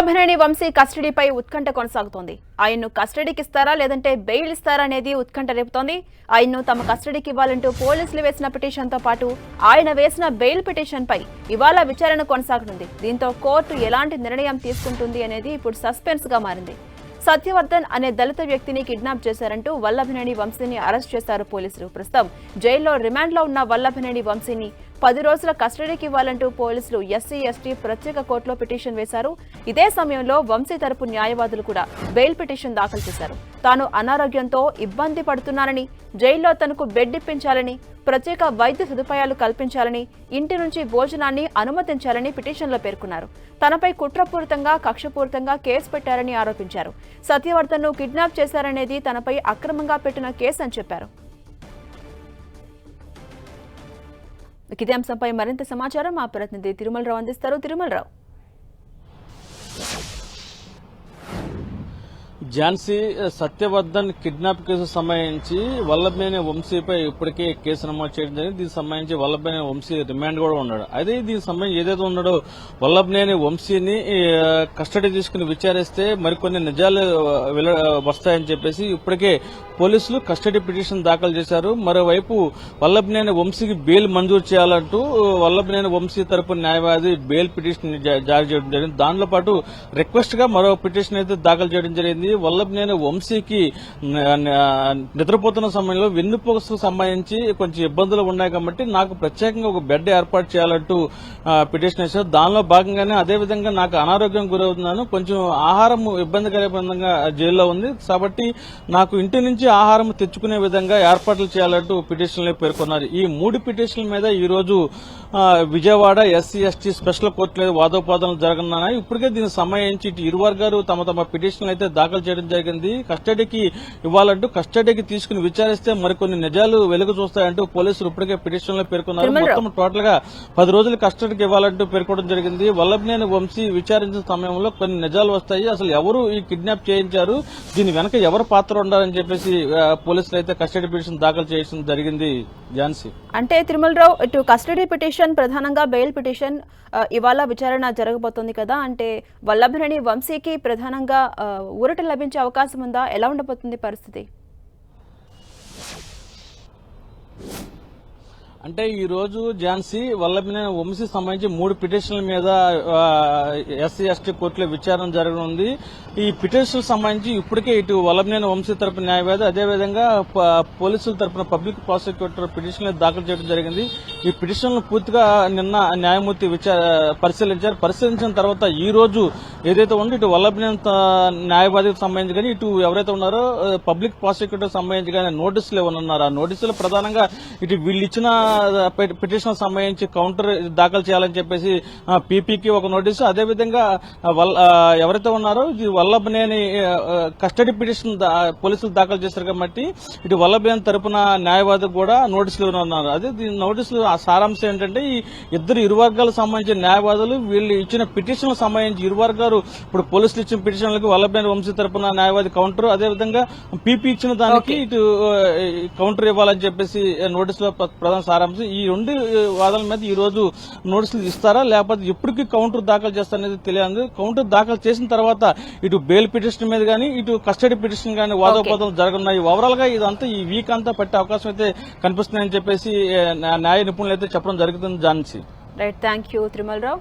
వల్లభనేని వంశీ కస్టడీపై ఉత్కంఠ కొనసాగుతోంది. ఆయన్ను కస్టడీకి ఇస్తారా లేదంటే బెయిల్ ఇస్తారా అనేది ఉత్కంఠ రేపుతోంది. ఆయన్ను తమ కస్టడీకి ఇవ్వాలంటూ పోలీసులు వేసిన పిటిషన్తో పాటు ఆయన వేసిన బెయిల్ పిటిషన్పై ఇవాళ విచారణ కొనసాగనుంది. దీంతో కోర్టు ఎలాంటి నిర్ణయం తీసుకుంటుంది అనేది ఇప్పుడు సస్పెన్స్ గా మారింది. సత్యవర్ధన్ అనే దళిత వ్యక్తిని కిడ్నాప్ చేశారంటూ వల్లభనేని వంశీని అరెస్ట్ చేశారు పోలీసులు. ప్రస్తుతం జైల్లో రిమాండ్లో ఉన్న వల్లభనేని వంశీని 10 రోజుల కస్టడీకి ఇవ్వాలంటూ పోలీసులు ఎస్సీ ఎస్టీ ప్రత్యేక కోర్టులో పిటిషన్ వేశారు. ఇదే సమయంలో వంశీ తరపు న్యాయవాదులు కూడా బెయిల్ పిటిషన్ దాఖలు చేశారు. తాను అనారోగ్యంతో ఇబ్బంది పడుతున్నానని, జైల్లో తనకు బెడ్ ఇప్పించాలని, ప్రత్యేక వైద్య సదుపాయాలు కల్పించాలని, ఇంటి నుంచి భోజనాన్ని అనుమతించాలని పిటిషన్లో పేర్కొన్నారు. తనపై కుట్రపూరితంగా, కక్షపూరితంగా కేసు పెట్టారని ఆరోపించారు. సత్యవర్ధన్ను కిడ్నాప్ చేశారనేది తనపై అక్రమంగా పెట్టిన కేసు అని చెప్పారు. ఇదే అంశంపై మరింత సమాచారం మా ప్రతినిధి తిరుమలరావు అందిస్తారు. తిరుమలరావు, ఝాన్సీ సత్యవర్ధన్ కిడ్నాప్ కేసు సంబంధించి వల్లభనేని వంశీపై ఇప్పటికే కేసు నమోదు చేయడం జరిగింది. దీనికి సంబంధించి వల్లభనేని వంశీ రిమాండ్ కూడా ఉన్నాడు. అదే దీనికి సంబంధించి ఏదైతే ఉన్నాడో వల్లభనేని వంశీని కస్టడీ తీసుకుని విచారిస్తే మరికొన్ని నిజాలు వస్తాయని చెప్పేసి ఇప్పటికే పోలీసులు కస్టడీ పిటిషన్ దాఖలు చేశారు. మరోవైపు వల్లభనేని వంశీకి బెయిల్ మంజూరు చేయాలంటూ వల్లభనేని వంశీ తరపు న్యాయవాది బెయిల్ పిటిషన్ జారీ చేయడం జరిగింది. దానితో పాటు రిక్వెస్ట్ గా మరో పిటిషన్ అయితే దాఖలు చేయడం జరిగింది. వల్లభనేని వంశీకి నిద్రపోతున్న సమయంలో వెన్నుపూసకు సంబంధించి కొంచెం ఇబ్బందులు ఉన్నాయి కాబట్టి నాకు ప్రత్యేకంగా ఒక బెడ్ ఏర్పాటు చేయాలంటూ పిటిషన్ వేశారు. దానిలో భాగంగానే అదేవిధంగా నాకు అనారోగ్యం గురవుతున్నాను, కొంచెం ఆహారం ఇబ్బందికరంగా జైల్లో ఉంది కాబట్టి నాకు ఇంటి నుంచి ఆహారం తెచ్చుకునే విధంగా ఏర్పాట్లు చేయాలంటూ పిటిషన్లో పేర్కొన్నారు. ఈ 3 పిటిషన్ల మీద ఈ రోజు విజయవాడ ఎస్సీ ఎస్టీ స్పెషల్ కోర్టులో వాదోపాదనలు జరగనున్నాయి. ఇప్పటికే దీనికి సంబంధించి ఇరు వర్గాలు తమ పిటిషన్లు అయితే దాఖలు చేయడం జరిగింది. కస్టడీకి ఇవ్వాలంటూ కస్టడీకి తీసుకుని విచారిస్తే మరికొన్ని నిజాలు వెలుగు చూస్తాయంటూ పోలీసులు ఇప్పటికే పిటిషన్లో పేర్కొన్నారు. మొత్తం టోటల్ గా 10 రోజులు కస్టడీకి ఇవ్వాలంటూ పేర్కొనడం జరిగింది. వల్లభనేని వంశీ విచారించిన సమయంలో కొన్ని నిజాలు వస్తాయి. అసలు ఎవరు ఈ కిడ్నాప్ చేయించారు, దీని వెనక ఎవరు పాత్ర ఉండాలని చెప్పేసి పోలీసులు అయితే కస్టడీ పిటిషన్ దాఖలు చేయడం జరిగింది. ఝాన్సీ, అంటే తిరుమలరావు, ఇటు కస్టడీ పిటిషన్ ప్రధానంగా బెయిల్ పిటిషన్ ఇవాళ విచారణ జరగబోతోంది కదా, అంటే వల్లభనేని వంశీకి ప్రధానంగా ఊరట లభించే అవకాశం ఉందా? ఎలా ఉండబోతుంది పరిస్థితి? అంటే ఈ రోజు ఝాన్సీ వల్లభనేని వంశీ సంబంధించి 3 పిటిషన్ల మీద ఎస్సీ ఎస్టీ కోర్టులో విచారణ జరగనుంది. ఈ పిటిషన్ సంబంధించి ఇప్పటికే ఇటు వల్లభనేని వంశీ తరపు న్యాయవాది అదేవిధంగా పోలీసుల తరపున పబ్లిక్ ప్రాసిక్యూటర్ పిటిషన్లు దాఖలు చేయడం జరిగింది. ఈ పిటిషన్లు పూర్తిగా నిన్న న్యాయమూర్తి పరిశీలించారు. పరిశీలించిన తర్వాత ఈ రోజు ఏదైతే ఉందో ఇటు వల్లభనేని న్యాయవాదికి సంబంధించి కానీ ఇటు ఎవరైతే ఉన్నారో పబ్లిక్ ప్రాసిక్యూటర్ సంబంధించి కానీ నోటీసులు ఇవ్వనున్నారు. ఆ నోటీసులు ప్రధానంగా ఇటు వీళ్ళు ఇచ్చిన పిటిషన్ సంబంధించి కౌంటర్ దాఖలు చేయాలని చెప్పేసి పీపీకి ఒక నోటీసు, అదేవిధంగా ఎవరైతే ఉన్నారో వల్లభనేని కస్టడీ పిటిషన్ పోలీసులు దాఖలు చేశారు కాబట్టి ఇటు వల్లభనేని తరపున న్యాయవాదికి కూడా నోటీసులు ఉన్నారు. అదే దీని నోటీసులు సారాంశం ఏంటంటే ఈ ఇరు వర్గాలకు సంబంధించిన న్యాయవాదులు వీళ్ళు ఇచ్చిన పిటిషన్లకు సంబంధించి ఇరు వర్గాలు ఇప్పుడు పోలీసులు ఇచ్చిన పిటిషన్లకు వల్లభనేని వంశీ తరపున న్యాయవాది కౌంటర్, అదేవిధంగా పీపీ ఇచ్చిన దానికి ఇటు కౌంటర్ ఇవ్వాలని చెప్పేసి నోటీసులో ప్రధాన సారాంశం. ఈ 2 వాదనల మీద ఈ రోజు నోటీసులు ఇస్తారా లేకపోతే ఎప్పటికీ కౌంటర్ దాఖలు చేస్తారనేది తెలియదు. కౌంటర్ దాఖలు చేసిన తర్వాత ఇటు బెయిల్ పిటిషన్ మీద గానీ ఇటు కస్టడీ పిటిషన్ గానీ వాదోపాదనలు జరగనున్నాయి. ఓవరాల్ గా ఇదంతా ఈ వీక్ అంతా పట్టే అవకాశం అయితే కనిపిస్తుందని చెప్పేసి న్యాయ నిపుణులు అయితే చెప్పడం జరుగుతుంది. Jhansi, right, thank you Tirumalarao.